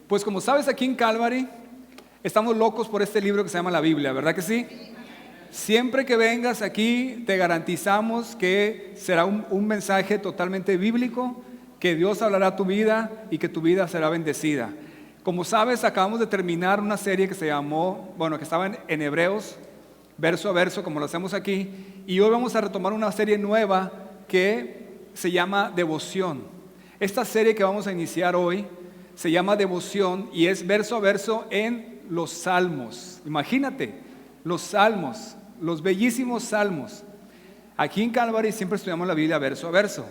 Pues como sabes, aquí en Calvary estamos locos por este libro que se llama la Biblia, ¿verdad que sí? Siempre que vengas aquí te garantizamos que será un mensaje totalmente bíblico, que Dios hablará a tu vida y que tu vida será bendecida. Como sabes, acabamos de terminar una serie que se llamó, que estaba en Hebreos, verso a verso, como lo hacemos aquí, y hoy vamos a retomar una serie nueva que se llama Devoción. Esta serie que vamos a iniciar hoy se llama Devoción y es verso a verso en los Salmos. Imagínate, los Salmos, los bellísimos Salmos. Aquí en Calvary siempre estudiamos la Biblia verso a verso.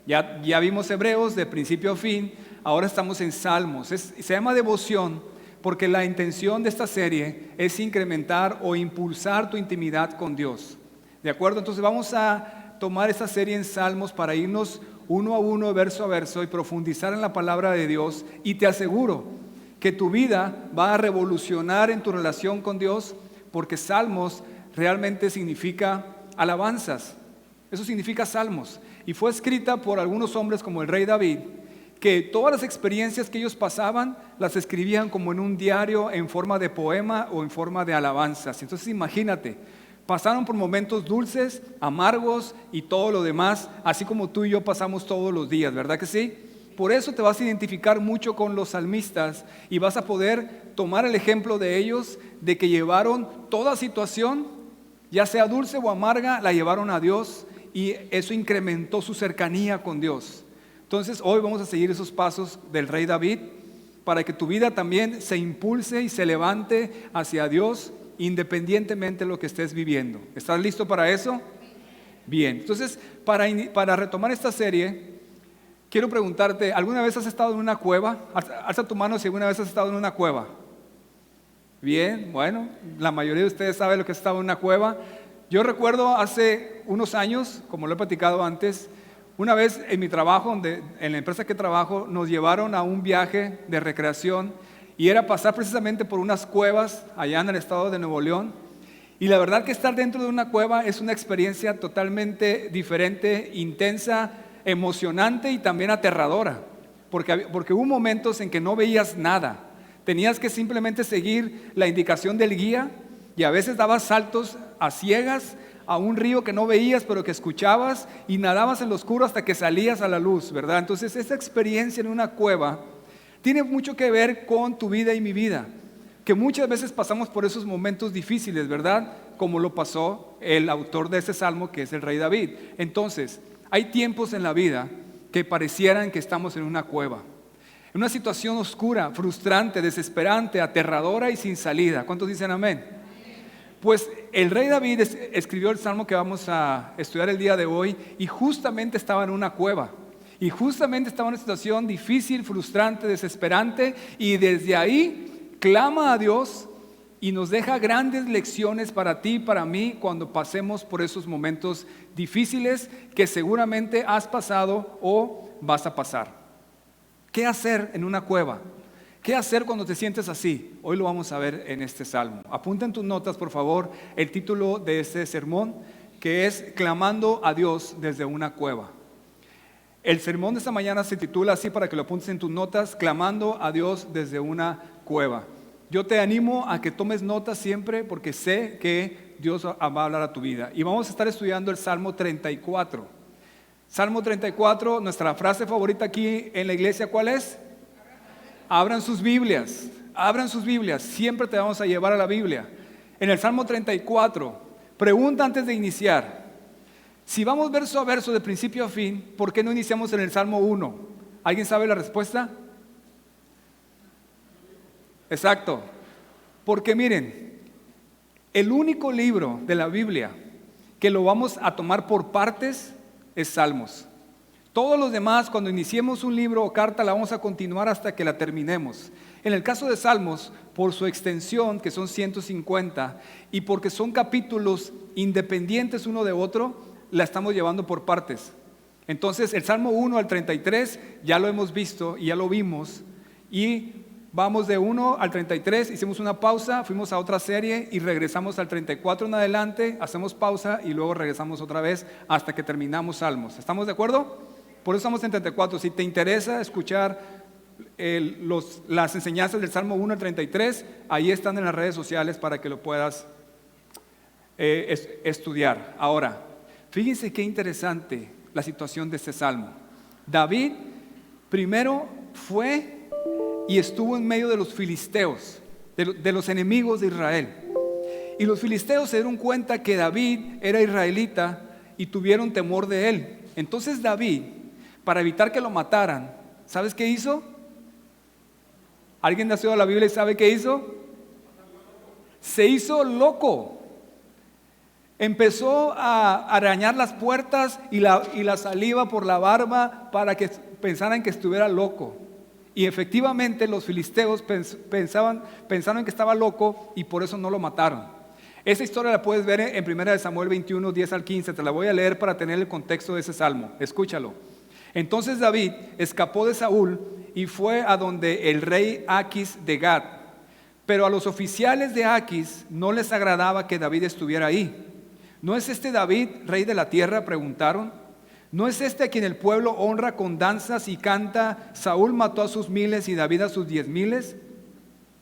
Ya vimos Hebreos de principio a fin, ahora estamos en Salmos. Se llama Devoción porque la intención de esta serie es incrementar o impulsar tu intimidad con Dios. ¿De acuerdo? Entonces vamos a tomar esta serie en Salmos para irnos uno a uno, verso a verso y profundizar en la palabra de Dios. Y te aseguro que tu vida va a revolucionar en tu relación con Dios, porque Salmos realmente significa alabanzas. Eso significa Salmos. Y fue escrita por algunos hombres como el rey David, que todas las experiencias que ellos pasaban las escribían como en un diario en forma de poema o en forma de alabanzas. Entonces imagínate, pasaron por momentos dulces, amargos y todo lo demás, así como tú y yo pasamos todos los días, ¿verdad que sí? Por eso te vas a identificar mucho con los salmistas y vas a poder tomar el ejemplo de ellos, de que llevaron toda situación, ya sea dulce o amarga, la llevaron a Dios y eso incrementó su cercanía con Dios. Entonces hoy vamos a seguir esos pasos del rey David para que tu vida también se impulse y se levante hacia Dios independientemente de lo que estés viviendo. ¿Estás listo para eso? Bien, entonces para retomar esta serie, quiero preguntarte, ¿alguna vez has estado en una cueva? Alza tu mano si alguna vez has estado en una cueva. Bien, bueno, la mayoría de ustedes saben lo que es estar en una cueva. Yo recuerdo hace unos años, como lo he platicado antes, una vez en mi trabajo, en la empresa que trabajo, nos llevaron a un viaje de recreación y era pasar precisamente por unas cuevas allá en el estado de Nuevo León. Y la verdad que estar dentro de una cueva es una experiencia totalmente diferente, intensa, emocionante y también aterradora, porque hubo momentos en que no veías nada, tenías que simplemente seguir la indicación del guía y a veces dabas saltos a ciegas a un río que no veías pero que escuchabas y nadabas en lo oscuro hasta que salías a la luz, ¿verdad? Entonces esa experiencia en una cueva tiene mucho que ver con tu vida y mi vida, que muchas veces pasamos por esos momentos difíciles, ¿verdad? Como lo pasó el autor de ese salmo, que es el rey David. Entonces, hay tiempos en la vida que parecieran que estamos en una cueva, en una situación oscura, frustrante, desesperante, aterradora y sin salida. ¿Cuántos dicen amén? Pues el rey David escribió el salmo que vamos a estudiar el día de hoy y justamente estaba en una cueva. Y justamente estaba en una situación difícil, frustrante, desesperante y desde ahí clama a Dios y nos deja grandes lecciones para ti y para mí cuando pasemos por esos momentos difíciles que seguramente has pasado o vas a pasar. ¿Qué hacer en una cueva? ¿Qué hacer cuando te sientes así? Hoy lo vamos a ver en este salmo. Apunta en tus notas, por favor, el título de este sermón, que es Clamando a Dios desde una cueva. El sermón de esta mañana se titula así para que lo apuntes en tus notas, Clamando a Dios desde una cueva. Yo te animo a que tomes notas siempre porque sé que Dios va a hablar a tu vida. Y vamos a estar estudiando el Salmo 34. Salmo 34, nuestra frase favorita aquí en la iglesia, ¿cuál es? Abran sus Biblias, siempre te vamos a llevar a la Biblia. En el Salmo 34, pregunta antes de iniciar. Si vamos verso a verso de principio a fin, ¿por qué no iniciamos en el Salmo 1? ¿Alguien sabe la respuesta? Exacto, porque miren, el único libro de la Biblia que lo vamos a tomar por partes es Salmos. Todos los demás, cuando iniciemos un libro o carta, la vamos a continuar hasta que la terminemos. En el caso de Salmos, por su extensión, que son 150, y porque son capítulos independientes uno de otro, la estamos llevando por partes. Entonces, el Salmo 1 al 33 ya lo hemos visto y ya lo vimos, y vamos de 1 al 33, hicimos una pausa, fuimos a otra serie y regresamos al 34 en adelante, hacemos pausa y luego regresamos otra vez hasta que terminamos Salmos. ¿Estamos de acuerdo? Por eso estamos en 34. Si te interesa escuchar las enseñanzas del Salmo 1 al 33, ahí están en las redes sociales para que lo puedas estudiar. Ahora, fíjense qué interesante la situación de este salmo. David primero fue y estuvo en medio de los filisteos, de los enemigos de Israel. Y los filisteos se dieron cuenta que David era israelita y tuvieron temor de él. Entonces David, para evitar que lo mataran, ¿sabes qué hizo? ¿Alguien nació de la Biblia y sabe qué hizo? Se hizo loco. Empezó a arañar las puertas y la saliva por la barba para que pensaran que estuviera loco. Y efectivamente los filisteos pensaron que estaba loco y por eso no lo mataron. Esa historia la puedes ver en 1 Samuel 21, 10 al 15. Te la voy a leer para tener el contexto de ese salmo. Escúchalo. Entonces David escapó de Saúl y fue a donde el rey Aquis de Gat. Pero a los oficiales de Aquis no les agradaba que David estuviera ahí. ¿No es este David rey de la tierra?, preguntaron. ¿No es este a quien el pueblo honra con danzas y canta? Saúl mató a sus 1000 y David a sus 10,000.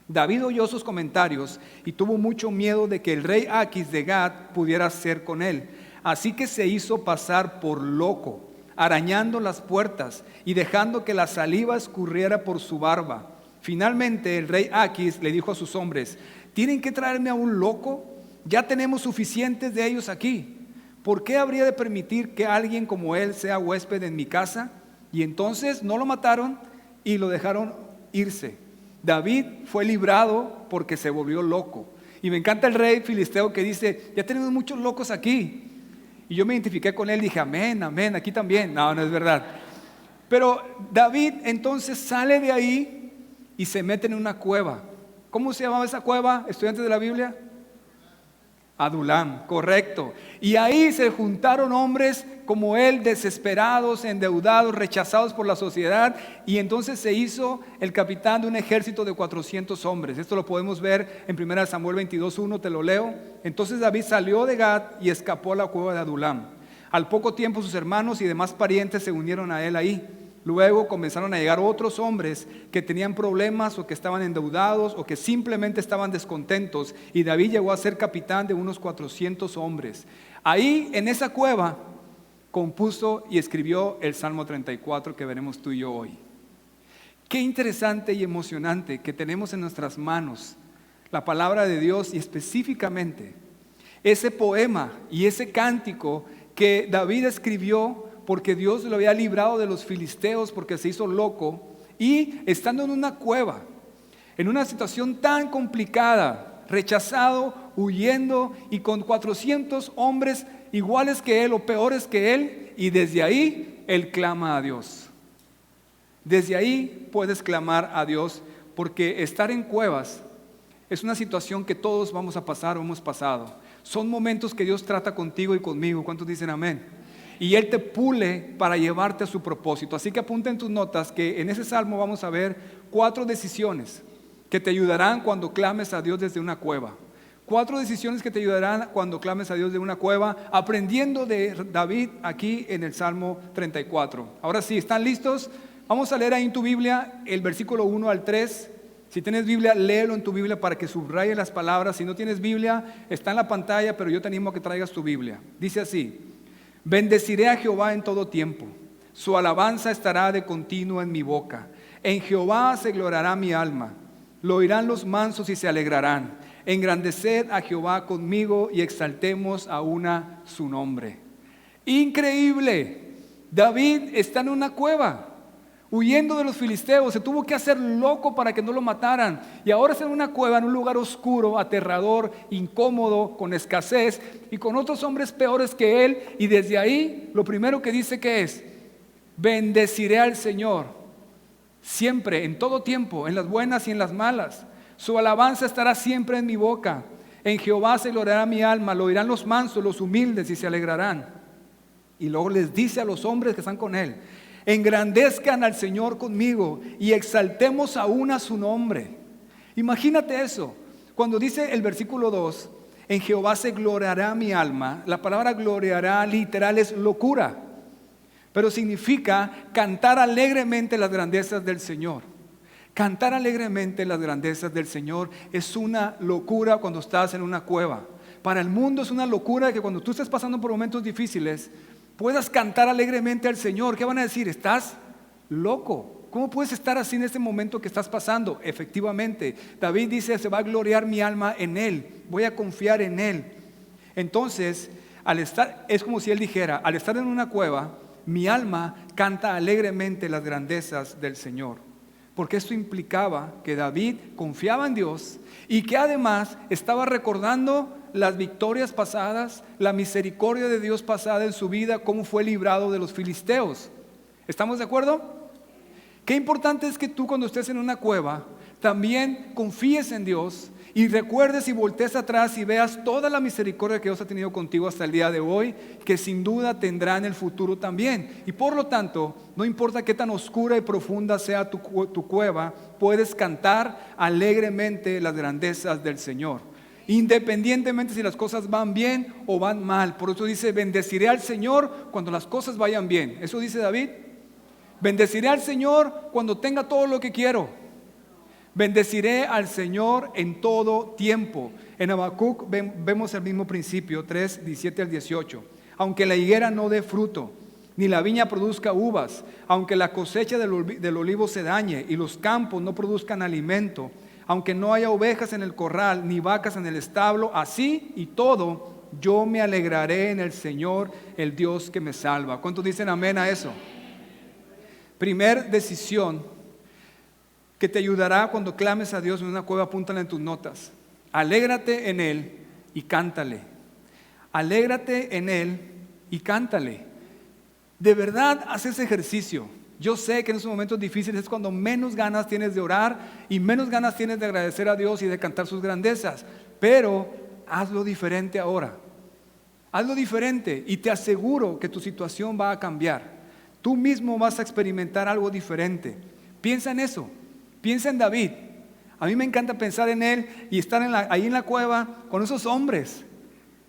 David oyó sus comentarios y tuvo mucho miedo de que el rey Aquis de Gat pudiera hacer con él. Así que se hizo pasar por loco, arañando las puertas y dejando que la saliva escurriera por su barba. Finalmente el rey Aquis le dijo a sus hombres: ¿tienen que traerme a un loco? Ya tenemos suficientes de ellos aquí. ¿Por qué habría de permitir que alguien como él sea huésped en mi casa? Y entonces no lo mataron y lo dejaron irse. David fue librado porque se volvió loco. Y me encanta el rey filisteo que dice: ya tenemos muchos locos aquí. Y yo me identifiqué con él y dije: amén, amén, aquí también. No, no es verdad. Pero David entonces sale de ahí y se mete en una cueva. ¿Cómo se llamaba esa cueva, estudiantes de la Biblia? Adulam, correcto. Y ahí se juntaron hombres como él, desesperados, endeudados, rechazados por la sociedad, y entonces se hizo el capitán de un ejército de 400 hombres. Esto lo podemos ver en 1 Samuel 22:1, te lo leo. Entonces David salió de Gat y escapó a la cueva de Adulam. Al poco tiempo sus hermanos y demás parientes se unieron a él ahí. Luego comenzaron a llegar otros hombres que tenían problemas o que estaban endeudados o que simplemente estaban descontentos, y David llegó a ser capitán de unos 400 hombres. Ahí en esa cueva compuso y escribió el Salmo 34 que veremos tú y yo hoy. Qué interesante y emocionante que tenemos en nuestras manos la palabra de Dios, y específicamente ese poema y ese cántico que David escribió porque Dios lo había librado de los filisteos, porque se hizo loco, y estando en una cueva, en una situación tan complicada, rechazado, huyendo, y con 400 hombres iguales que él o peores que él, y desde ahí él clama a Dios. Desde ahí puedes clamar a Dios, porque estar en cuevas es una situación que todos vamos a pasar o hemos pasado. Son momentos que Dios trata contigo y conmigo. ¿Cuántos dicen amén? Y Él te pule para llevarte a su propósito. Así que apunta en tus notas que en ese salmo vamos a ver 4 decisiones que te ayudarán cuando clames a Dios desde una cueva. 4 decisiones que te ayudarán cuando clames a Dios de una cueva, aprendiendo de David aquí en el Salmo 34. Ahora sí, ¿están listos? Vamos a leer ahí en tu Biblia el versículo 1 al 3. Si tienes Biblia, léelo en tu Biblia para que subraye las palabras. Si no tienes Biblia, está en la pantalla, pero yo te animo a que traigas tu Biblia. Dice así: bendeciré a Jehová en todo tiempo, su alabanza estará de continuo en mi boca. En Jehová se gloriará mi alma, lo oirán los mansos y se alegrarán. Engrandeced a Jehová conmigo y exaltemos a una su nombre. Increíble, David está en una cueva, huyendo de los filisteos. Se tuvo que hacer loco para que no lo mataran, y ahora está en una cueva, en un lugar oscuro, aterrador, incómodo, con escasez y con otros hombres peores que él. Y desde ahí lo primero que dice que es: bendeciré al Señor siempre, en todo tiempo, en las buenas y en las malas. Su alabanza estará siempre en mi boca. En Jehová se gloriará mi alma, lo oirán los mansos, los humildes, y se alegrarán. Y luego les dice a los hombres que están con él: engrandezcan al Señor conmigo y exaltemos aún a su nombre. Imagínate eso. Cuando dice el versículo 2, en Jehová se gloriará mi alma, la palabra gloriará literal es locura, pero significa cantar alegremente las grandezas del Señor. Cantar alegremente las grandezas del Señor es una locura cuando estás en una cueva. Para el mundo es una locura que cuando tú estés pasando por momentos difíciles puedas cantar alegremente al Señor. ¿Qué van a decir? ¿Estás loco? ¿Cómo puedes estar así en este momento que estás pasando? Efectivamente, David dice, se va a gloriar mi alma en Él, voy a confiar en Él. Entonces, es como si Él dijera, al estar en una cueva, mi alma canta alegremente las grandezas del Señor. Porque esto implicaba que David confiaba en Dios y que además estaba recordando las victorias pasadas, la misericordia de Dios pasada en su vida, cómo fue librado de los filisteos. ¿Estamos de acuerdo? Qué importante es que tú cuando estés en una cueva también confíes en Dios y recuerdes y voltees atrás y veas toda la misericordia que Dios ha tenido contigo hasta el día de hoy, que sin duda tendrá en el futuro también. Y por lo tanto, no importa qué tan oscura y profunda sea tu cueva, puedes cantar alegremente las grandezas del Señor, independientemente si las cosas van bien o van mal. Por eso dice, bendeciré al Señor cuando las cosas vayan bien. Eso dice David. Bendeciré al Señor cuando tenga todo lo que quiero. Bendeciré al Señor en todo tiempo. En Habacuc vemos el mismo principio, 3, 17 al 18. Aunque la higuera no dé fruto, ni la viña produzca uvas, aunque la cosecha del olivo se dañe y los campos no produzcan alimento, aunque no haya ovejas en el corral, ni vacas en el establo, así y todo, yo me alegraré en el Señor, el Dios que me salva. ¿Cuántos dicen amén a eso? Primer decisión que te ayudará cuando clames a Dios en una cueva, apúntala en tus notas. Alégrate en Él y cántale. Alégrate en Él y cántale. De verdad, haz ese ejercicio. Yo sé que en esos momentos difíciles es cuando menos ganas tienes de orar y menos ganas tienes de agradecer a Dios y de cantar sus grandezas. Pero hazlo diferente ahora. Hazlo diferente y te aseguro que tu situación va a cambiar. Tú mismo vas a experimentar algo diferente. Piensa en eso. Piensa en David. A mí me encanta pensar en él y estar ahí en la cueva con esos hombres.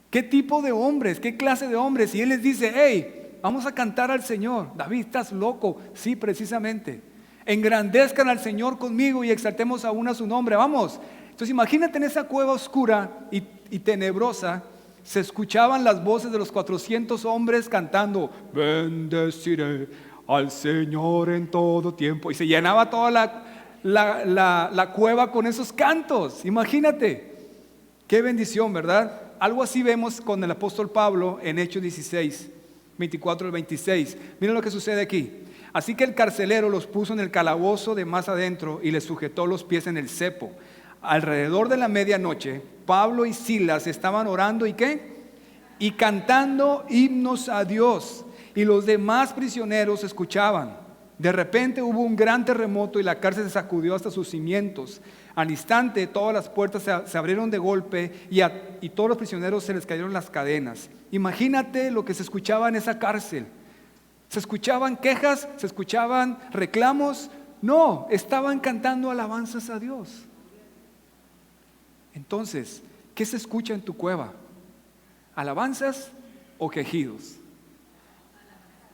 ¿Qué tipo de hombres? ¿Qué clase de hombres? Y él les dice, hey, vamos a cantar al Señor. David, ¿estás loco? Sí, precisamente. Engrandezcan al Señor conmigo y exaltemos aún a su nombre. Vamos. Entonces imagínate en esa cueva oscura y tenebrosa. Se escuchaban las voces de los 400 hombres cantando, bendeciré al Señor en todo tiempo. Y se llenaba toda la cueva con esos cantos. Imagínate, qué bendición, ¿verdad? Algo así vemos con el apóstol Pablo en Hechos 16, 24 al 26. Miren lo que sucede aquí. Así que el carcelero los puso en el calabozo de más adentro y les sujetó los pies en el cepo. Alrededor de la medianoche, Pablo y Silas estaban orando ¿y qué? Y cantando himnos a Dios. Y los demás prisioneros escuchaban. De repente hubo un gran terremoto y la cárcel se sacudió hasta sus cimientos. Al instante todas las puertas se abrieron de golpe y todos los prisioneros se les cayeron las cadenas. Imagínate lo que se escuchaba en esa cárcel. ¿Se escuchaban quejas? ¿Se escuchaban reclamos? No, estaban cantando alabanzas a Dios. Entonces, ¿qué se escucha en tu cueva? ¿Alabanzas o quejidos?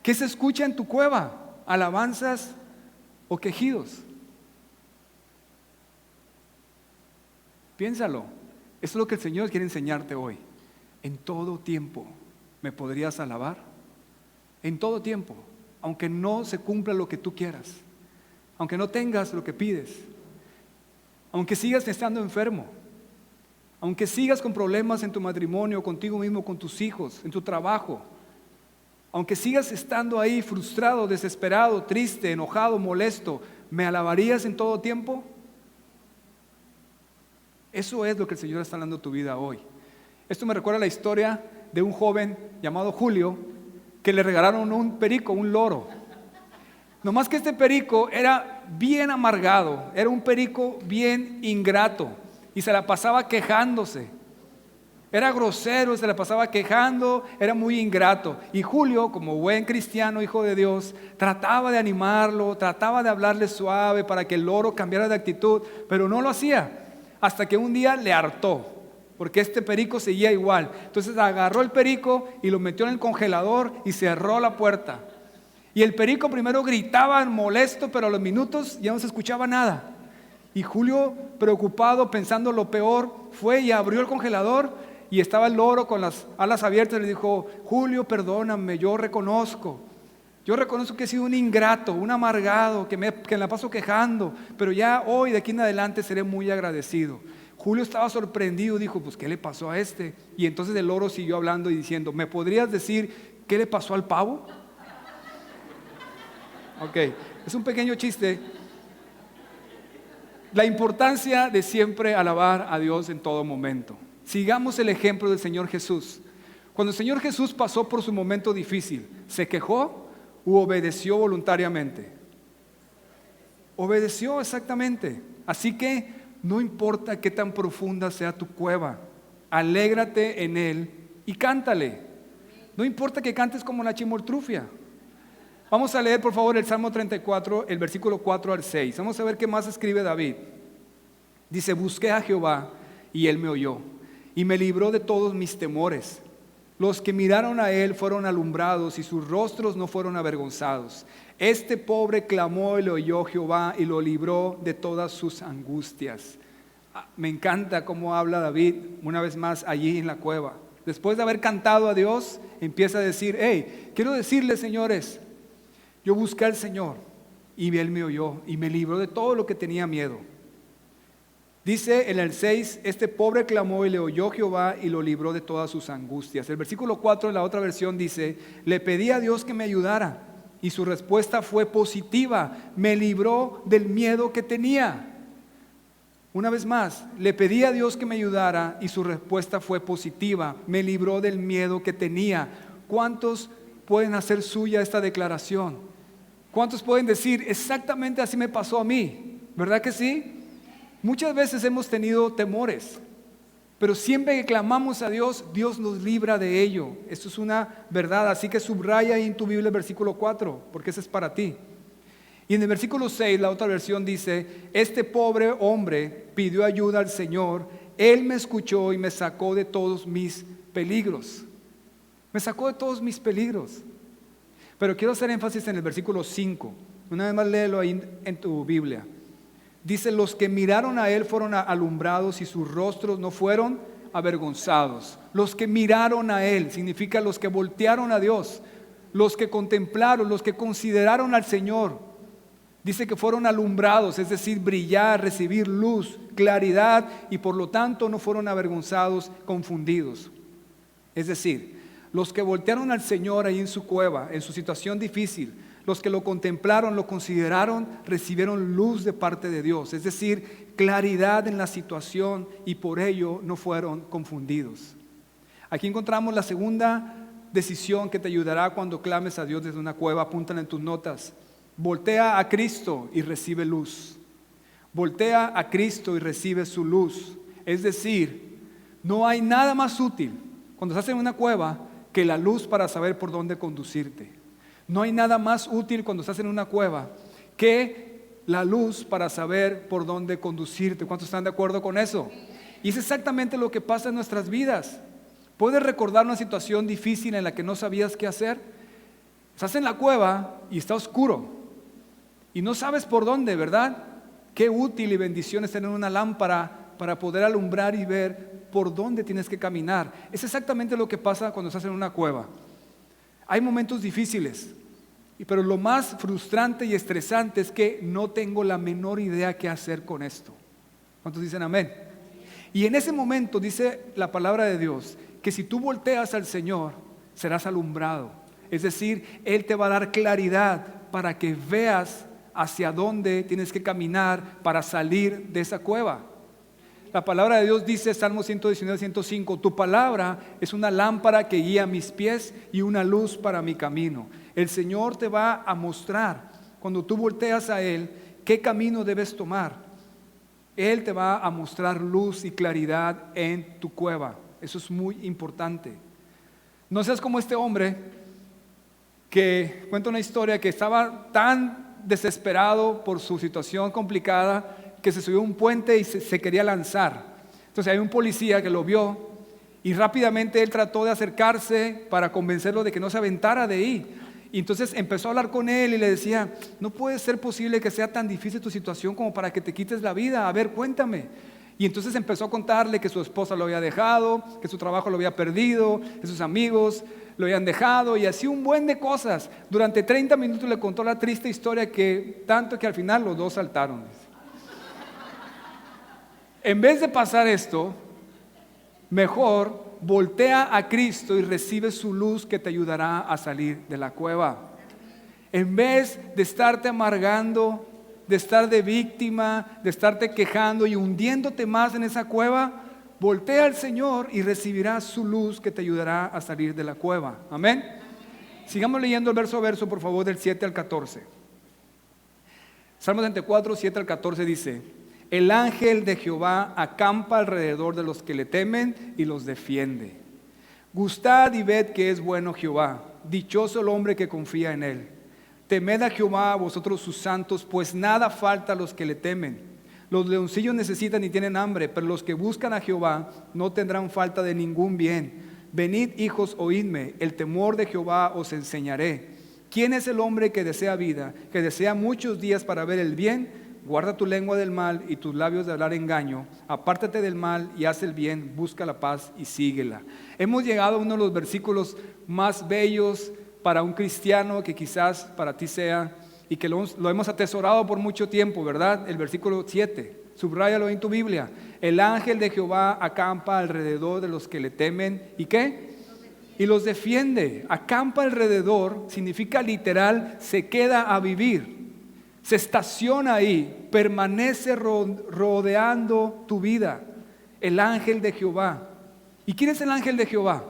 ¿Qué se escucha en tu cueva? ¿Alabanzas o quejidos? Piénsalo. Eso es lo que el Señor quiere enseñarte hoy. En todo tiempo me podrías alabar. En todo tiempo, aunque no se cumpla lo que tú quieras, aunque no tengas lo que pides, aunque sigas estando enfermo, aunque sigas con problemas en tu matrimonio, contigo mismo, con tus hijos, en tu trabajo, aunque sigas estando ahí frustrado, desesperado, triste, enojado, molesto, ¿me alabarías en todo tiempo? Eso es lo que el Señor está dando a tu vida hoy. Esto me recuerda la historia de un joven llamado Julio que le regalaron un perico, un loro. Nomás que este perico era bien amargado, era un perico bien ingrato y se la pasaba quejándose. Era grosero, se la pasaba quejando, era muy ingrato. Y Julio, como buen cristiano, hijo de Dios, trataba de animarlo, trataba de hablarle suave para que el loro cambiara de actitud, pero no lo hacía. Hasta que un día le hartó, porque este perico seguía igual. Entonces agarró el perico y lo metió en el congelador y cerró la puerta. Y el perico primero gritaba molesto, pero a los minutos ya no se escuchaba nada. Y Julio, preocupado, pensando lo peor, fue y abrió el congelador y estaba el loro con las alas abiertas y le dijo: Julio, perdóname, yo reconozco que he sido un ingrato, un amargado, que me la paso quejando, pero ya hoy de aquí en adelante seré muy agradecido. Julio estaba sorprendido, dijo: pues ¿qué le pasó a este? Y entonces el loro siguió hablando y diciendo: ¿me podrías decir qué le pasó al pavo? Ok, es un pequeño chiste. La importancia de siempre alabar a Dios en todo momento. Sigamos el ejemplo del Señor Jesús. Cuando el Señor Jesús pasó por su momento difícil, ¿se quejó u obedeció voluntariamente? Obedeció, exactamente. Así que no importa qué tan profunda sea tu cueva, alégrate en Él y cántale. No importa que cantes como la chimoltrufia. Vamos a leer por favor el Salmo 34, el versículo 4 al 6. Vamos a ver qué más escribe David. Dice: busqué a Jehová y Él me oyó y me libró de todos mis temores. Los que miraron a Él fueron alumbrados y sus rostros no fueron avergonzados. Este pobre clamó y le oyó Jehová y lo libró de todas sus angustias. Me encanta cómo habla David una vez más allí en la cueva. Después de haber cantado a Dios, empieza a decir: hey, quiero decirles, señores, yo busqué al Señor y Él me oyó y me libró de todo lo que tenía miedo. Dice en el 6, este pobre clamó y le oyó Jehová y lo libró de todas sus angustias. El versículo 4 en la otra versión dice: le pedí a Dios que me ayudara y su respuesta fue positiva, me libró del miedo que tenía. Una vez más, le pedí a Dios que me ayudara y su respuesta fue positiva, me libró del miedo que tenía. ¿Cuántos pueden hacer suya esta declaración? ¿Cuántos pueden decir: exactamente así me pasó a mí? ¿Verdad que sí? Muchas veces hemos tenido temores, pero siempre que clamamos a Dios, Dios nos libra de ello. Esto es una verdad, así que subraya ahí en tu Biblia el versículo 4, porque ese es para ti. Y en el versículo 6, la otra versión dice: este pobre hombre pidió ayuda al Señor, Él me escuchó y me sacó de todos mis peligros. Me sacó de todos mis peligros. Pero quiero hacer énfasis en el versículo 5. Una vez más léelo ahí en tu Biblia. Dice: los que miraron a Él fueron alumbrados y sus rostros no fueron avergonzados. Los que miraron a Él significa los que voltearon a Dios, los que contemplaron, los que consideraron al Señor. Dice que fueron alumbrados, es decir, brillar, recibir luz, claridad, y por lo tanto no fueron avergonzados, confundidos. Es decir, los que voltearon al Señor ahí en su cueva, en su situación difícil, los que lo contemplaron, lo consideraron, recibieron luz de parte de Dios, es decir, claridad en la situación, y por ello no fueron confundidos. Aquí encontramos la segunda decisión que te ayudará cuando clames a Dios desde una cueva. Apúntala en tus notas. Voltea a Cristo y recibe luz. Voltea a Cristo y recibe su luz. Es decir, no hay nada más útil cuando estás en una cueva que la luz para saber por dónde conducirte. No hay nada más útil cuando estás en una cueva que la luz para saber por dónde conducirte. ¿Cuántos están de acuerdo con eso? Y es exactamente lo que pasa en nuestras vidas. ¿Puedes recordar una situación difícil en la que no sabías qué hacer? Estás en la cueva y está oscuro y no sabes por dónde, ¿verdad? Qué útil y bendición es tener una lámpara para poder alumbrar y ver por dónde tienes que caminar. Es exactamente lo que pasa cuando estás en una cueva. Hay momentos difíciles, pero lo más frustrante y estresante es que no tengo la menor idea qué hacer con esto. ¿Cuántos dicen amén? Y en ese momento dice la palabra de Dios que si tú volteas al Señor, serás alumbrado. Es decir, Él te va a dar claridad para que veas hacia dónde tienes que caminar para salir de esa cueva. La palabra de Dios dice, Salmo 119, 105, tu palabra es una lámpara que guía mis pies y una luz para mi camino. El Señor te va a mostrar, cuando tú volteas a Él, qué camino debes tomar. Él te va a mostrar luz y claridad en tu cueva. Eso es muy importante. No seas como este hombre que cuenta una historia que estaba tan desesperado por su situación complicada que se subió a un puente y se quería lanzar. Entonces hay un policía que lo vio y rápidamente él trató de acercarse para convencerlo de que no se aventara de ahí. Y entonces empezó a hablar con él y le decía, no puede ser posible que sea tan difícil tu situación como para que te quites la vida. A ver, cuéntame. Y entonces empezó a contarle que su esposa lo había dejado, que su trabajo lo había perdido, que sus amigos lo habían dejado y así un buen de cosas. Durante 30 minutos le contó la triste historia que tanto que al final los dos saltaron. En vez de pasar esto, mejor voltea a Cristo y recibe su luz que te ayudará a salir de la cueva. En vez de estarte amargando, de estar de víctima, de estarte quejando y hundiéndote más en esa cueva, voltea al Señor y recibirás su luz que te ayudará a salir de la cueva. Amén. Sigamos leyendo el verso a verso, por favor, del 7 al 14. Salmo 34, 7 al 14 dice: el ángel de Jehová acampa alrededor de los que le temen y los defiende. Gustad y ved que es bueno Jehová, dichoso el hombre que confía en él. Temed a Jehová vosotros sus santos, pues nada falta a los que le temen. Los leoncillos necesitan y tienen hambre, pero los que buscan a Jehová no tendrán falta de ningún bien. Venid, hijos, oídme, el temor de Jehová os enseñaré. ¿Quién es el hombre que desea vida, que desea muchos días para ver el bien? Guarda tu lengua del mal y tus labios de hablar engaño. Apártate del mal y haz el bien, busca la paz y síguela. Hemos llegado a uno de los versículos más bellos para un cristiano, que quizás para ti sea, y que lo hemos atesorado por mucho tiempo, ¿verdad? El versículo 7, subráyalo en tu Biblia. El ángel de Jehová acampa alrededor de los que le temen, ¿y qué? Y los defiende. Acampa alrededor significa literal, se queda a vivir, se estaciona ahí, permanece rodeando tu vida. El ángel de Jehová. ¿Y quién es el ángel de Jehová?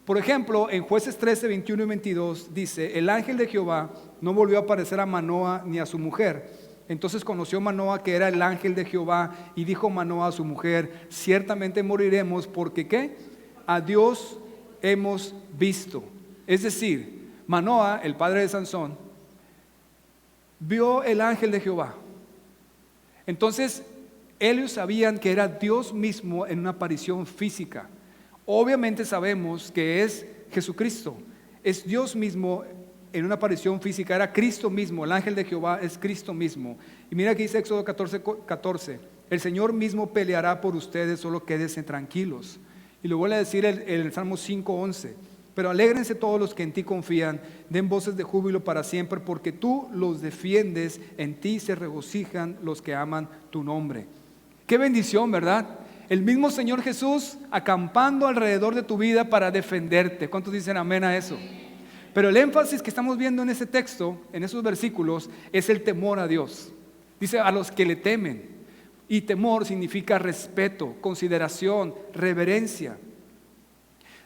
Por ejemplo, en Jueces 13, 21 y 22 dice: el ángel de Jehová no volvió a aparecer a Manoa ni a su mujer. Entonces conoció Manoa que era el ángel de Jehová, y dijo Manoa a su mujer: ciertamente moriremos, porque ¿qué? A Dios hemos visto. Es decir, Manoa, el padre de Sansón, vio el ángel de Jehová. Entonces ellos sabían que era Dios mismo en una aparición física. Obviamente sabemos que es Jesucristo, es Dios mismo en una aparición física, era Cristo mismo. El ángel de Jehová es Cristo mismo. Y mira que dice Éxodo 14, el Señor mismo peleará por ustedes, solo quédense tranquilos. Y lo vuelve a decir el Salmo 5:11, pero alégrense todos los que en ti confían, den voces de júbilo para siempre, porque tú los defiendes, en ti se regocijan los que aman tu nombre. Qué bendición, ¿verdad? El mismo Señor Jesús acampando alrededor de tu vida para defenderte. ¿Cuántos dicen amén a eso? Pero el énfasis que estamos viendo en ese texto, en esos versículos, es el temor a Dios. Dice a los que le temen. Y temor significa respeto, consideración, reverencia.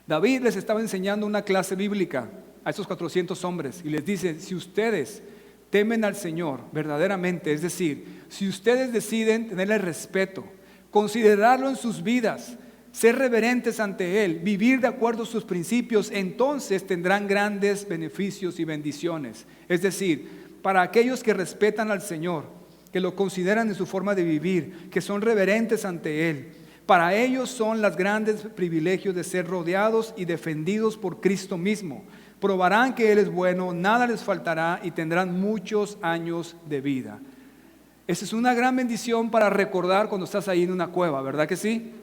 David les estaba enseñando una clase bíblica a esos 400 hombres y les dice: si ustedes temen al Señor verdaderamente, es decir, si ustedes deciden tenerle respeto, considerarlo en sus vidas, ser reverentes ante Él, vivir de acuerdo a sus principios, entonces tendrán grandes beneficios y bendiciones. Es decir, para aquellos que respetan al Señor, que lo consideran en su forma de vivir, que son reverentes ante Él, para ellos son los grandes privilegios de ser rodeados y defendidos por Cristo mismo. Probarán que Él es bueno, nada les faltará y tendrán muchos años de vida. Esa es una gran bendición para recordar cuando estás ahí en una cueva, ¿verdad que sí?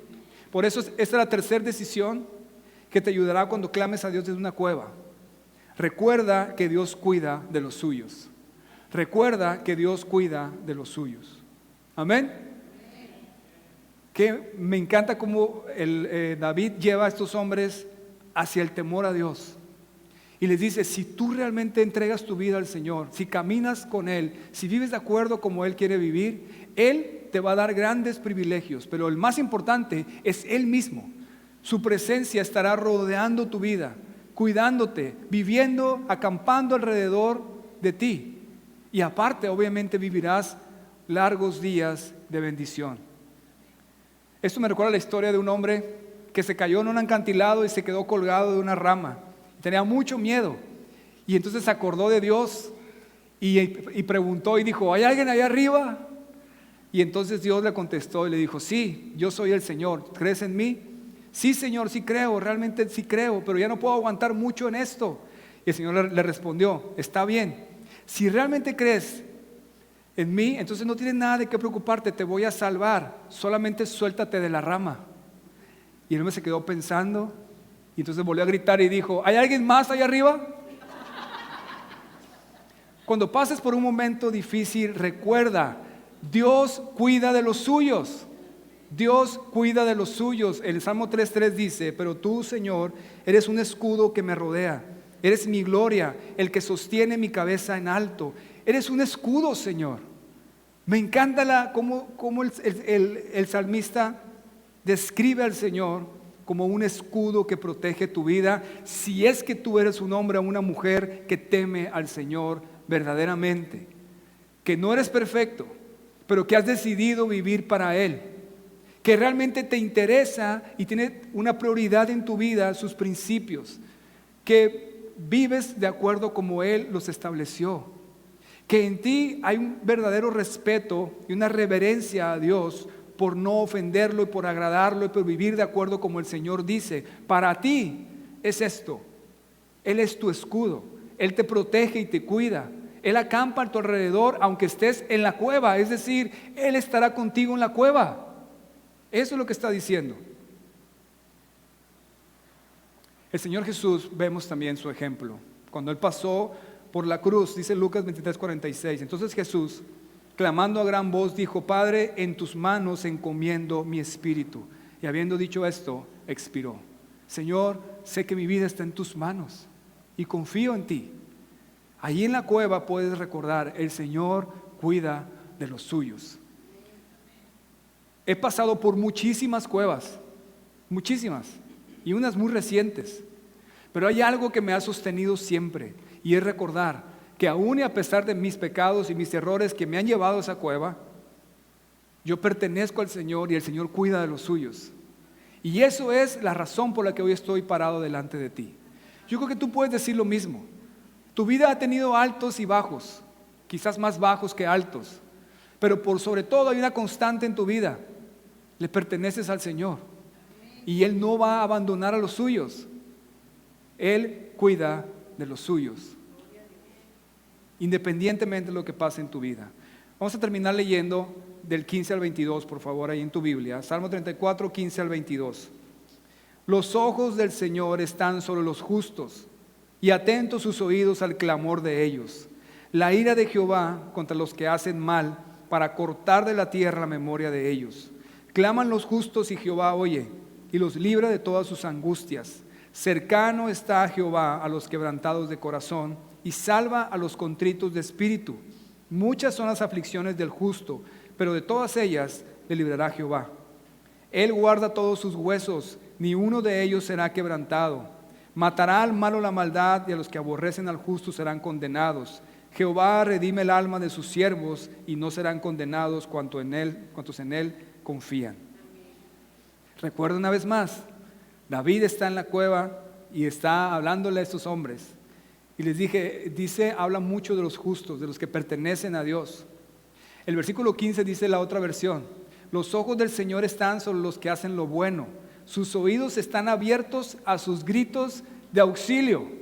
Por eso esta es la tercera decisión que te ayudará cuando clames a Dios desde una cueva. Recuerda que Dios cuida de los suyos. Recuerda que Dios cuida de los suyos. Amén. Que me encanta cómo David lleva a estos hombres hacia el temor a Dios. Y les dice: si tú realmente entregas tu vida al Señor, si caminas con Él, si vives de acuerdo como Él quiere vivir, Él te va a dar grandes privilegios. Pero el más importante es Él mismo. Su presencia estará rodeando tu vida, cuidándote, viviendo, acampando alrededor de ti. Y aparte, obviamente, vivirás largos días de bendición. Esto me recuerda la historia de un hombre que se cayó en un acantilado y se quedó colgado de una rama. Tenía mucho miedo y entonces se acordó de Dios y preguntó y dijo: ¿hay alguien allá arriba? Y entonces Dios le contestó y le dijo: sí, yo soy el Señor, ¿crees en mí? Sí, Señor, sí creo, realmente sí creo, pero ya no puedo aguantar mucho en esto. Y el Señor le respondió, está bien, si realmente crees en mí, entonces no tienes nada de qué preocuparte, te voy a salvar, solamente suéltate de la rama. Y el hombre se quedó pensando, y entonces volvió a gritar y dijo, ¿hay alguien más allá arriba? Cuando pases por un momento difícil, recuerda, Dios cuida de los suyos. Dios cuida de los suyos. El Salmo 3:3 dice, pero tú, Señor, eres un escudo que me rodea. Eres mi gloria, el que sostiene mi cabeza en alto. Eres un escudo, Señor. Me encanta cómo el salmista describe al Señor como un escudo que protege tu vida, si es que tú eres un hombre o una mujer que teme al Señor verdaderamente, que no eres perfecto, pero que has decidido vivir para Él, que realmente te interesa y tiene una prioridad en tu vida, sus principios, que vives de acuerdo como Él los estableció, que en ti hay un verdadero respeto y una reverencia a Dios por no ofenderlo y por agradarlo y por vivir de acuerdo como el Señor dice. Para ti es esto, Él es tu escudo, Él te protege y te cuida. Él acampa a tu alrededor aunque estés en la cueva, es decir, Él estará contigo en la cueva. Eso es lo que está diciendo. El Señor Jesús, vemos también su ejemplo. Cuando Él pasó por la cruz, dice Lucas 23:46, entonces Jesús, clamando a gran voz, dijo, Padre, en tus manos encomiendo mi espíritu. Y habiendo dicho esto, expiró. Señor, sé que mi vida está en tus manos y confío en ti. Allí en la cueva puedes recordar, el Señor cuida de los suyos. He pasado por muchísimas cuevas, muchísimas, y unas muy recientes, pero hay algo que me ha sostenido siempre, y es recordar que aún y a pesar de mis pecados y mis errores que me han llevado a esa cueva, yo pertenezco al Señor y el Señor cuida de los suyos. Y eso es la razón por la que hoy estoy parado delante de ti. Yo creo que tú puedes decir lo mismo. Tu vida ha tenido altos y bajos, quizás más bajos que altos, pero por sobre todo hay una constante en tu vida. Le perteneces al Señor y Él no va a abandonar a los suyos. Él cuida de los suyos, independientemente de lo que pase en tu vida. Vamos a terminar leyendo del 15 al 22, por favor, ahí en tu Biblia. Salmo 34, 15 al 22. Los ojos del Señor están sobre los justos y atentos sus oídos al clamor de ellos. La ira de Jehová contra los que hacen mal, para cortar de la tierra la memoria de ellos. Claman los justos y Jehová oye y los libra de todas sus angustias. Cercano está Jehová a los quebrantados de corazón y salva a los contritos de espíritu. Muchas son las aflicciones del justo, pero de todas ellas le librará Jehová. Él guarda todos sus huesos, ni uno de ellos será quebrantado. Matará al malo la maldad y a los que aborrecen al justo serán condenados. Jehová redime el alma de sus siervos y no serán condenados cuantos en él confían. Recuerda una vez más, David está en la cueva y está hablándole a estos hombres. Y les dice, habla mucho de los justos, de los que pertenecen a Dios. El versículo 15 dice la otra versión, los ojos del Señor están sobre los que hacen lo bueno, sus oídos están abiertos a sus gritos de auxilio.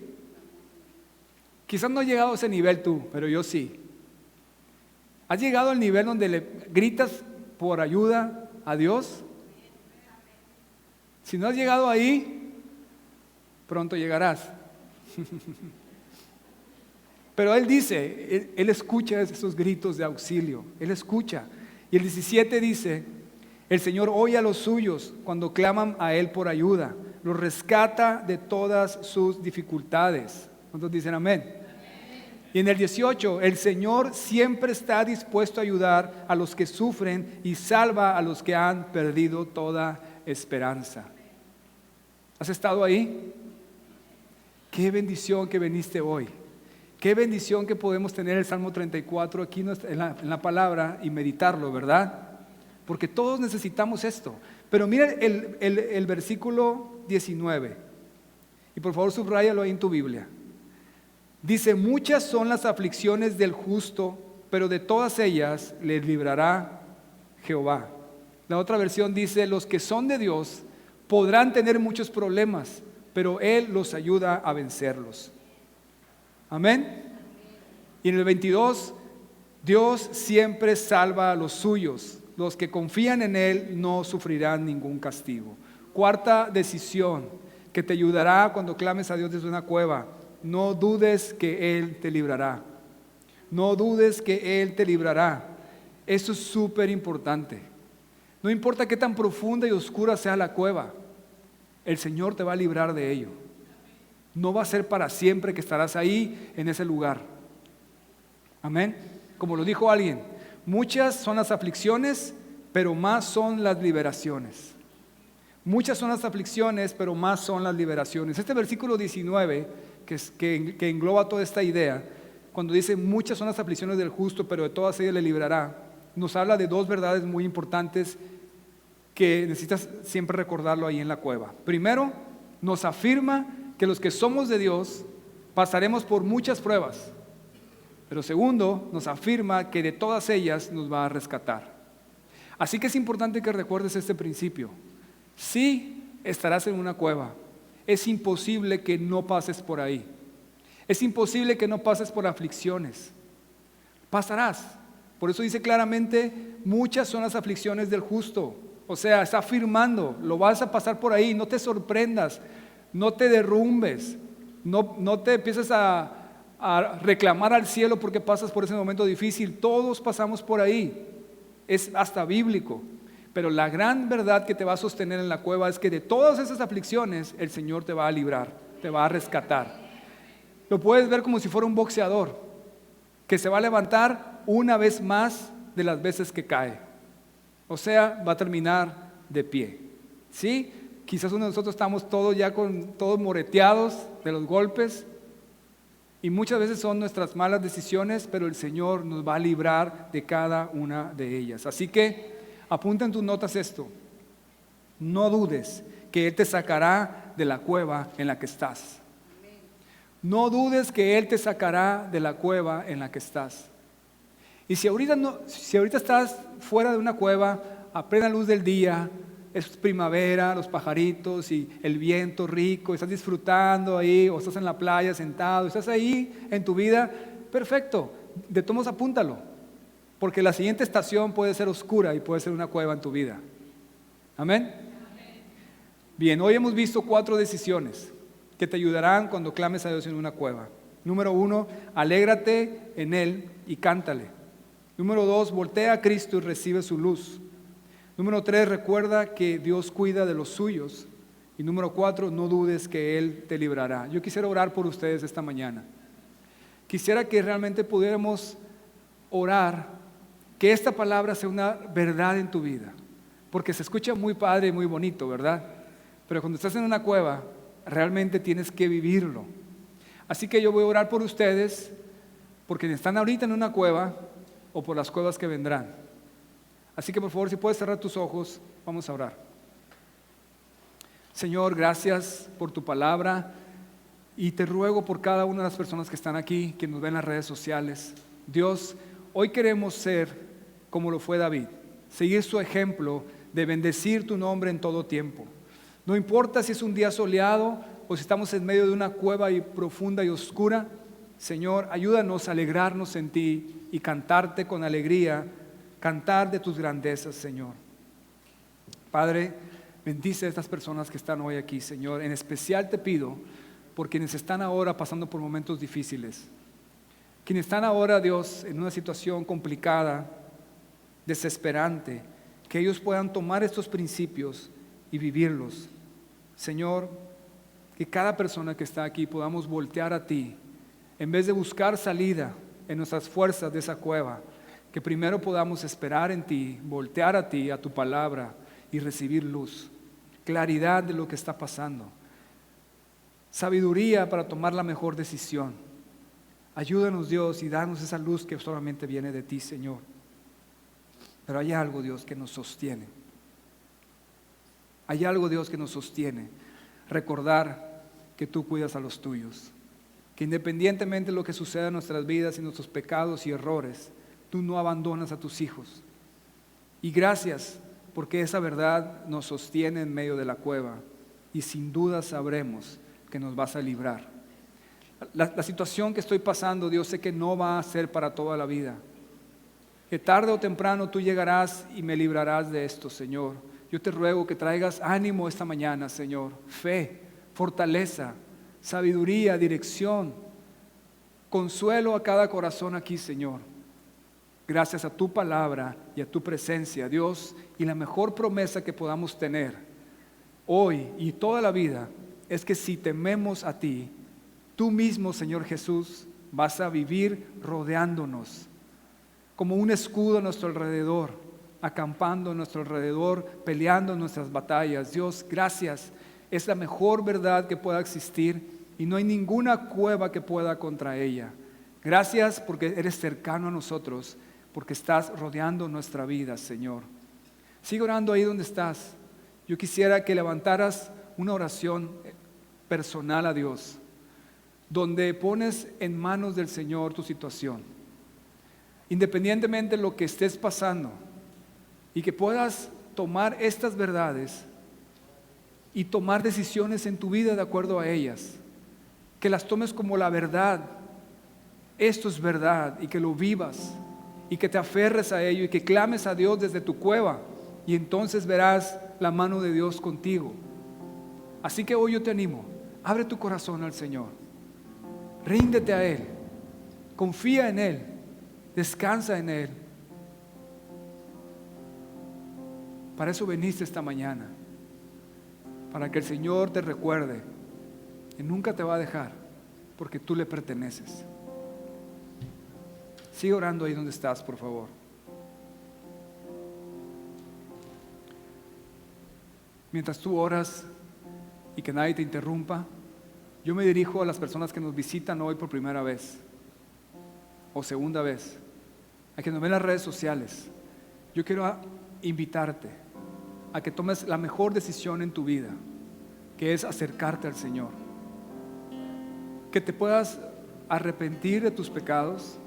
Quizás no has llegado a ese nivel tú, pero yo sí. ¿Has llegado al nivel donde le gritas por ayuda a Dios? Si no has llegado ahí, pronto llegarás. Pero Él dice, Él escucha esos gritos de auxilio, Él escucha. Y el 17 dice, el Señor oye a los suyos cuando claman a Él por ayuda, los rescata de todas sus dificultades. ¿Cuántos dicen amén? Y en el 18, el Señor siempre está dispuesto a ayudar a los que sufren y salva a los que han perdido toda esperanza. ¿Has estado ahí? Qué bendición que viniste hoy. Qué bendición que podemos tener el Salmo 34 aquí en la palabra y meditarlo, ¿verdad? Porque todos necesitamos esto. Pero mira el versículo 19. Y por favor subráyalo ahí en tu Biblia. Dice, muchas son las aflicciones del justo, pero de todas ellas les librará Jehová. La otra versión dice, los que son de Dios podrán tener muchos problemas, pero Él los ayuda a vencerlos. Amén. Y en el 22, Dios siempre salva a los suyos. Los que confían en Él no sufrirán ningún castigo. Cuarta decisión que te ayudará cuando clames a Dios desde una cueva: no dudes que Él te librará. No dudes que Él te librará. Eso es súper importante. No importa qué tan profunda y oscura sea la cueva, el Señor te va a librar de ello. No va a ser para siempre que estarás ahí en ese lugar. Amén. Como lo dijo alguien, muchas son las aflicciones, pero más son las liberaciones. Muchas son las aflicciones, pero más son las liberaciones. Este versículo 19, que engloba toda esta idea, cuando dice muchas son las aflicciones del justo, pero de todas ellas le librará, nos habla de dos verdades muy importantes que necesitas siempre recordarlo ahí en la cueva. Primero, nos afirma que los que somos de Dios pasaremos por muchas pruebas. Pero segundo, nos afirma que de todas ellas nos va a rescatar. Así que es importante que recuerdes este principio. Sí, estarás en una cueva. Es imposible que no pases por ahí. Es imposible que no pases por aflicciones. Pasarás. Por eso dice claramente, muchas son las aflicciones del justo. O sea, está afirmando, lo vas a pasar por ahí. No te sorprendas, no te derrumbes, no te empieces a reclamar al cielo porque pasas por ese momento difícil. Todos pasamos por ahí. Es hasta bíblico. Pero la gran verdad que te va a sostener en la cueva es que de todas esas aflicciones el Señor te va a librar, te va a rescatar. Lo puedes ver como si fuera un boxeador que se va a levantar una vez más de las veces que cae. O sea, va a terminar de pie. ¿Sí? Quizás uno de nosotros estamos todos moreteados de los golpes, y muchas veces son nuestras malas decisiones, pero el Señor nos va a librar de cada una de ellas. Así que apunta en tus notas esto: no dudes que Él te sacará de la cueva en la que estás. No dudes que Él te sacará de la cueva en la que estás. Y si ahorita estás fuera de una cueva, a plena luz del día, es primavera, los pajaritos y el viento rico, estás disfrutando ahí, o estás en la playa sentado, estás ahí en tu vida, perfecto, de todos modos apúntalo, porque la siguiente estación puede ser oscura y puede ser una cueva en tu vida. ¿Amén? Bien, hoy hemos visto 4 decisiones que te ayudarán cuando clames a Dios en una cueva. Número 1, alégrate en Él y cántale. Número 2, voltea a Cristo y recibe su luz. Número 3, recuerda que Dios cuida de los suyos. Y número 4, no dudes que Él te librará. Yo quisiera orar por ustedes esta mañana. Quisiera que realmente pudiéramos orar, que esta palabra sea una verdad en tu vida. Porque se escucha muy padre y muy bonito, ¿verdad? Pero cuando estás en una cueva, realmente tienes que vivirlo. Así que yo voy a orar por ustedes, porque están ahorita en una cueva o por las cuevas que vendrán. Así que por favor, si puedes cerrar tus ojos, vamos a orar. Señor, gracias por tu palabra y te ruego por cada una de las personas que están aquí, que nos ven en las redes sociales. Dios, hoy queremos ser como lo fue David, seguir su ejemplo de bendecir tu nombre en todo tiempo. No importa si es un día soleado o si estamos en medio de una cueva profunda y oscura. Señor, ayúdanos a alegrarnos en ti y cantarte con alegría, cantar de tus grandezas, Señor. Padre, bendice a estas personas que están hoy aquí, Señor. En especial te pido por quienes están ahora pasando por momentos difíciles, quienes están ahora, Dios, en una situación complicada, desesperante, que ellos puedan tomar estos principios y vivirlos. Señor, que cada persona que está aquí podamos voltear a ti, en vez de buscar salida en nuestras fuerzas de esa cueva, que primero podamos esperar en ti, voltear a ti, a tu palabra y recibir luz, claridad de lo que está pasando, sabiduría para tomar la mejor decisión. Ayúdanos, Dios, y danos esa luz que solamente viene de ti, Señor. Pero hay algo, Dios, que nos sostiene. Hay algo, Dios, que nos sostiene. Recordar que tú cuidas a los tuyos, que independientemente de lo que suceda en nuestras vidas y nuestros pecados y errores, tú no abandonas a tus hijos. Y gracias porque esa verdad nos sostiene en medio de la cueva y sin duda sabremos que nos vas a librar. La situación que estoy pasando, Dios, sé que no va a ser para toda la vida. Que tarde o temprano tú llegarás y me librarás de esto, Señor. Yo te ruego que traigas ánimo esta mañana, Señor. Fe, fortaleza, sabiduría, dirección, consuelo a cada corazón aquí, Señor. Gracias a tu palabra y a tu presencia, Dios, y la mejor promesa que podamos tener hoy y toda la vida es que si tememos a ti, tú mismo, Señor Jesús, vas a vivir rodeándonos como un escudo a nuestro alrededor, acampando a nuestro alrededor, peleando nuestras batallas. Dios, gracias, es la mejor verdad que pueda existir y no hay ninguna cueva que pueda contra ella. Gracias porque eres cercano a nosotros, porque estás rodeando nuestra vida, Señor. Sigue orando ahí donde estás. Yo quisiera que levantaras una oración personal a Dios, donde pones en manos del Señor tu situación, independientemente de lo que estés pasando, y que puedas tomar estas verdades y tomar decisiones en tu vida de acuerdo a ellas, que las tomes como la verdad. Esto es verdad, y que lo vivas y que te aferres a ello y que clames a Dios desde tu cueva, y entonces verás la mano de Dios contigo. Así que hoy yo te animo, abre tu corazón al Señor, ríndete a Él, confía en Él, descansa en Él. Para eso viniste esta mañana, para que el Señor te recuerde que nunca te va a dejar, porque tú le perteneces. Sigue orando ahí donde estás, por favor. Mientras tú oras y que nadie te interrumpa, yo me dirijo a las personas que nos visitan hoy por primera vez o segunda vez, a que nos ven en las redes sociales. Yo quiero invitarte a que tomes la mejor decisión en tu vida, que es acercarte al Señor, que te puedas arrepentir de tus pecados,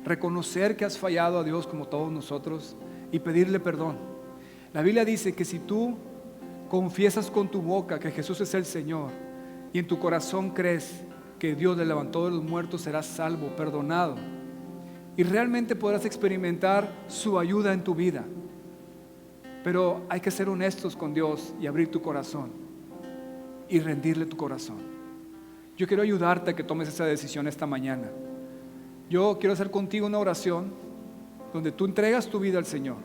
reconocer que has fallado a Dios como todos nosotros y pedirle perdón. La Biblia dice que si tú confiesas con tu boca que Jesús es el Señor y en tu corazón crees que Dios le levantó de los muertos, serás salvo, perdonado, y realmente podrás experimentar su ayuda en tu vida. Pero hay que ser honestos con Dios y abrir tu corazón y rendirle tu corazón. Yo quiero ayudarte a que tomes esa decisión esta mañana. Yo quiero hacer contigo una oración donde tú entregas tu vida al Señor.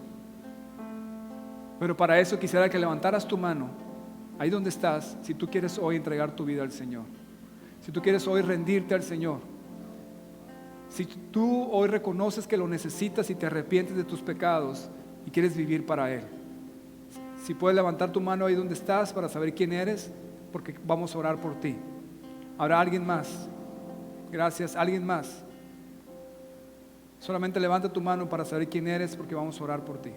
Pero para eso quisiera que levantaras tu mano ahí donde estás, si tú quieres hoy entregar tu vida al Señor, si tú quieres hoy rendirte al Señor, si tú hoy reconoces que lo necesitas y te arrepientes de tus pecados y quieres vivir para Él. Si puedes levantar tu mano ahí donde estás para saber quién eres, porque vamos a orar por ti. ¿Habrá alguien más? Gracias. ¿Alguien más? Solamente levanta tu mano para saber quién eres, porque vamos a orar por ti.